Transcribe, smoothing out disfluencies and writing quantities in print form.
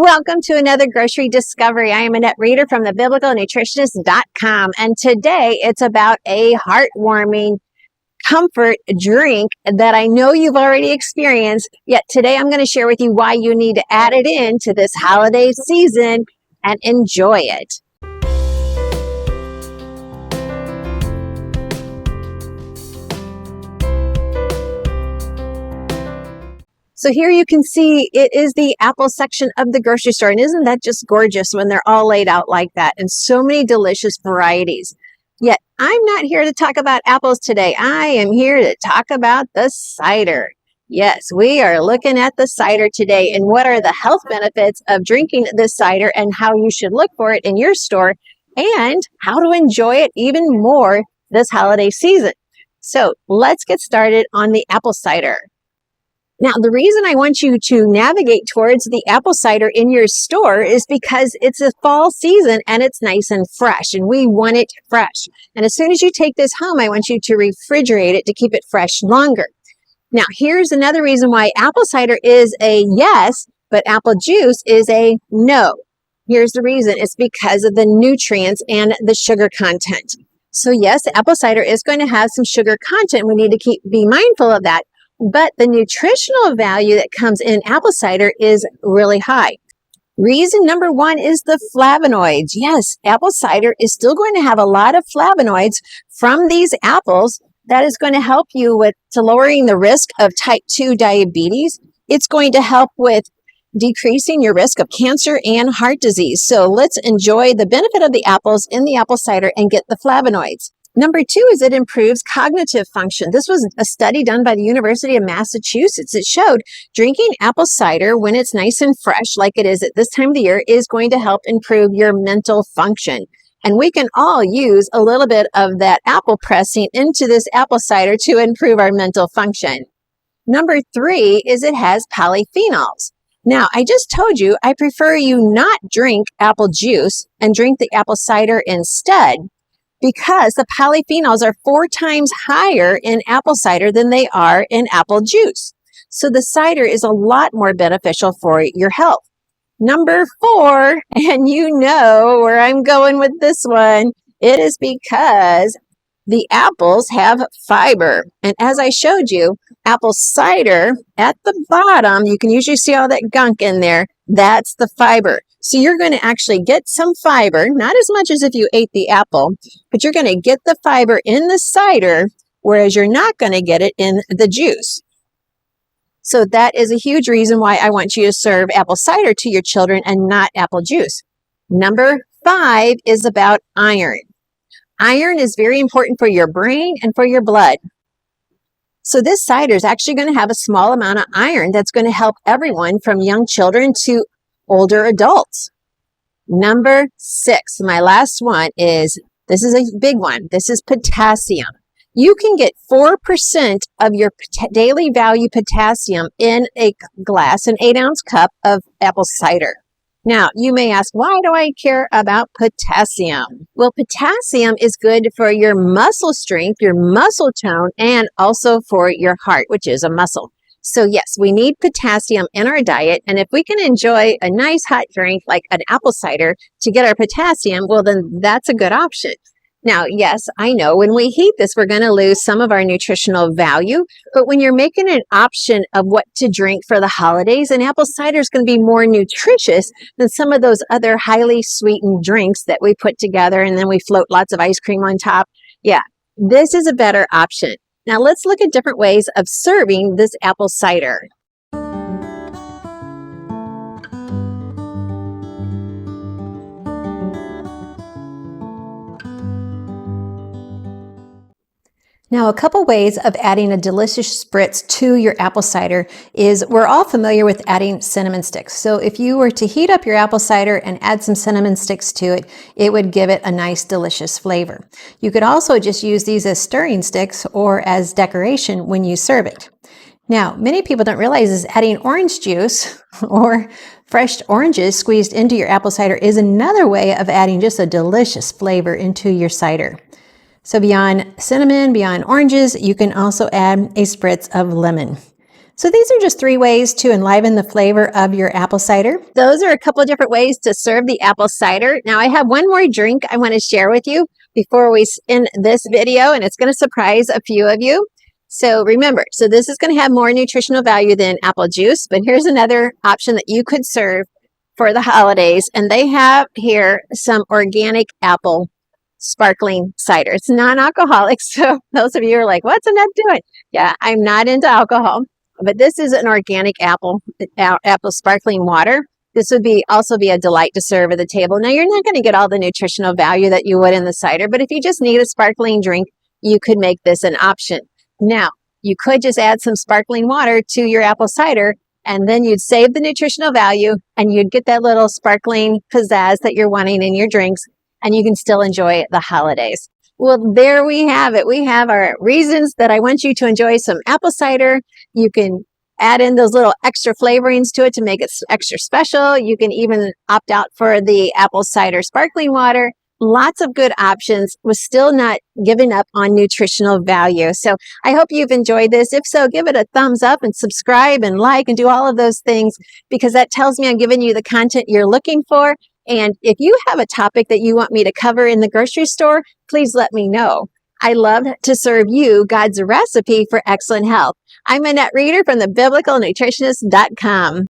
Welcome to another grocery discovery. I am Annette Reeder from thebiblicalnutritionist.com, and today it's about a heartwarming comfort drink that I know you've already experienced, yet today I'm going to share with you why you need to add it in to this holiday season and enjoy it. So here you can see it is the apple section of the grocery store. And isn't that just gorgeous when they're all laid out like that? And so many delicious varieties. Yet I'm not here to talk about apples today. I am here to talk about the cider. Yes, we are looking at the cider today and what are the health benefits of drinking this cider and how you should look for it in your store and how to enjoy it even more this holiday season. So let's get started on the apple cider. Now, the reason I want you to navigate towards the apple cider in your store is because it's a fall season and it's nice and fresh, and we want it fresh. And as soon as you take this home, I want you to refrigerate it to keep it fresh longer. Now, here's another reason why apple cider is a yes, but apple juice is a no. Here's the reason. It's because of the nutrients and the sugar content. So yes, apple cider is going to have some sugar content. We need to be mindful of that. But the nutritional value that comes in apple cider is really high. Reason number one is the flavonoids. Yes, apple cider is still going to have a lot of flavonoids from these apples that is going to help you with lowering the risk of type 2 diabetes. It's going to help with decreasing your risk of cancer and heart disease. So let's enjoy the benefit of the apples in the apple cider and get the flavonoids. Number two is it improves cognitive function. This was a study done by the University of Massachusetts. It showed drinking apple cider when it's nice and fresh, like it is at this time of the year, is going to help improve your mental function. And we can all use a little bit of that apple pressing into this apple cider to improve our mental function. Number three is it has polyphenols. Now, I just told you I prefer you not drink apple juice and drink the apple cider instead, because the polyphenols are 4 times higher in apple cider than they are in apple juice. So the cider is a lot more beneficial for your health. Number 4, and you know where I'm going with this one, it is because the apples have fiber. And as I showed you, apple cider at the bottom, you can usually see all that gunk in there. That's the fiber. So you're going to actually get some fiber, not as much as if you ate the apple, but you're going to get the fiber in the cider, whereas you're not going to get it in the juice. So that is a huge reason why I want you to serve apple cider to your children and not apple juice. Number 5 is about iron. Iron is very important for your brain and for your blood. So this cider is actually going to have a small amount of iron that's going to help everyone from young children to older adults. Number 6, my last one is, this is a big one. This is potassium. You can get 4% of your daily value potassium in a glass, an 8-ounce cup of apple cider. Now, you may ask, why do I care about potassium? Well, potassium is good for your muscle strength, your muscle tone, and also for your heart, which is a muscle. So yes, we need potassium in our diet, and if we can enjoy a nice hot drink like an apple cider to get our potassium, well then that's a good option. Now, yes, I know when we heat this, we're going to lose some of our nutritional value, but when you're making an option of what to drink for the holidays, an apple cider is going to be more nutritious than some of those other highly sweetened drinks that we put together and then we float lots of ice cream on top. Yeah, this is a better option. Now let's look at different ways of serving this apple cider. Now, a couple ways of adding a delicious spritz to your apple cider is, we're all familiar with adding cinnamon sticks. So if you were to heat up your apple cider and add some cinnamon sticks to it, it would give it a nice, delicious flavor. You could also just use these as stirring sticks or as decoration when you serve it. Now, many people don't realize is adding orange juice or fresh oranges squeezed into your apple cider is another way of adding just a delicious flavor into your cider. So beyond cinnamon, beyond oranges, you can also add a spritz of lemon. So these are just 3 ways to enliven the flavor of your apple cider. Those are a couple of different ways to serve the apple cider. Now I have one more drink I want to share with you before we end this video, and it's going to surprise a few of you. So remember, this is going to have more nutritional value than apple juice, but here's another option that you could serve for the holidays, and they have here some organic apple sparkling cider. It's non-alcoholic, so those of you are like, what's Annette doing? Yeah, I'm not into alcohol. But this is an organic apple sparkling water. This would also be a delight to serve at the table. Now, you're not going to get all the nutritional value that you would in the cider, but if you just need a sparkling drink, you could make this an option. Now, you could just add some sparkling water to your apple cider, and then you'd save the nutritional value, and you'd get that little sparkling pizzazz that you're wanting in your drinks, and you can still enjoy the holidays. Well, there we have it. We have our reasons that I want you to enjoy some apple cider. You can add in those little extra flavorings to it to make it extra special. You can even opt out for the apple cider sparkling water. Lots of good options with still not giving up on nutritional value. So I hope you've enjoyed this. If so, give it a thumbs up and subscribe and like and do all of those things, because that tells me I'm giving you the content you're looking for. And if you have a topic that you want me to cover in the grocery store, please let me know. I love to serve you God's recipe for excellent health. I'm Annette Reeder from thebiblicalnutritionist.com.